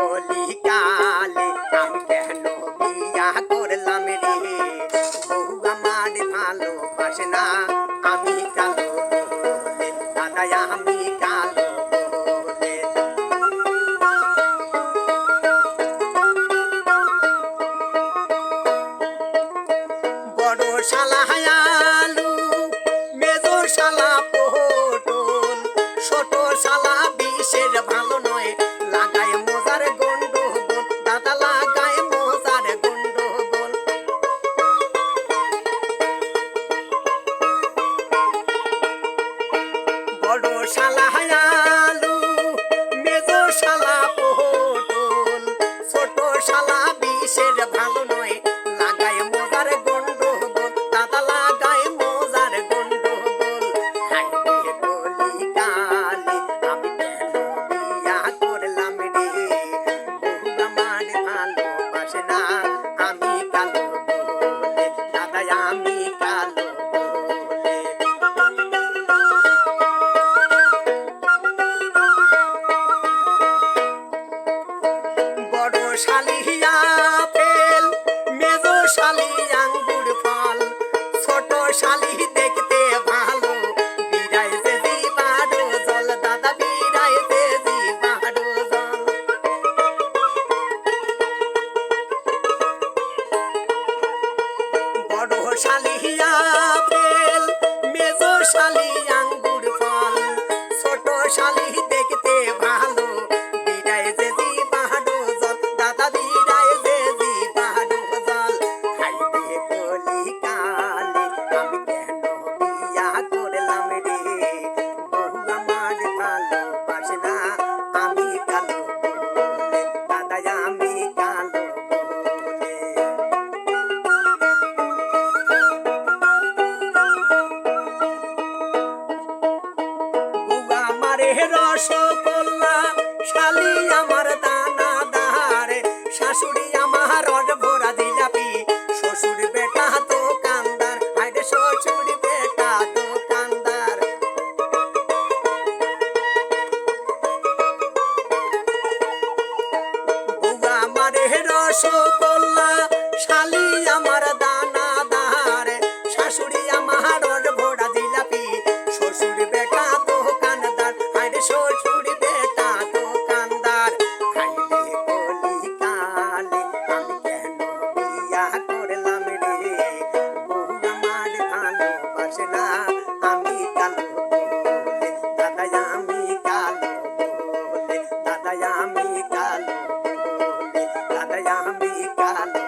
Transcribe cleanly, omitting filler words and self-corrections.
কলিকালে আমি কেন বিয়া করলাম রে, বউ আমার ভালোবাসে না, আমি কালো বলে, দাদা আমি কালো বলে। বড় শালা আলু, মেজো শালা পটল, ছোট শালা বিষের ভালো নয়, লাগায় মজার গন্ডগোল, দাদা লাগায় মজার গন্ডগোল। বড় শালা আলু, মেজো শালা পটল, ছোট শালা বিষের ভালো নয়, লাগায় মজার গন্ডগোল, দাদা লাগায় মজার গন্ডগোল। হাই রে কলিকালে আমি কেন বিয়া করলাম রে, বউ আমার ভালোবাসে না, আমি কালো বলে, দাদা আমি কালো বলে। বড় শালি আপেল, মেজো শালি আঙ্গুর ফল, ছোট শালি দেখতে ভালো, বিড়াই যে জিবারো জল, দাদা বিড়াই যে জিবারো জল। বড় শালি আপেল, মেজো শালি আঙ্গুর ফল, ছোট শালি দেখতে ভালো, বিড়াই যে জিবারো জল, দাদা বিড়াই যে জিবারো জল। হাই রে কলিকালে আমি কেন বিয়া করলাম রে, বউ আমার ভালোবাসে না, আমি কালো বলে, দাদা আমি কালো বলে। বুয়া আমারে রসগোল্লা, শালি আমার দানাদার, শাশুড়ি আমার রড ভরা জিলাপি, শ্বশুর বেটা দোকানদার, হাইরে শ্বশুর বেটা দোকানদার। বুয়া আমারে রসগোল্লা, শালি আমার দানাদার, শাশুড়ি আমার রড ভরা জিলাপি, শ্বশুর বেটা দোকানদার, হাইরে শ্বশুর বেটা দোকানদার। হাই রে কলিকালে আমি কেন বিয়া করলাম রে, বউ আমার ভালোবাসে না, আমি কালো বলে, দাদা আমি কালো বলে, দাদা আমি কালো বলে, দাদা আমি কালো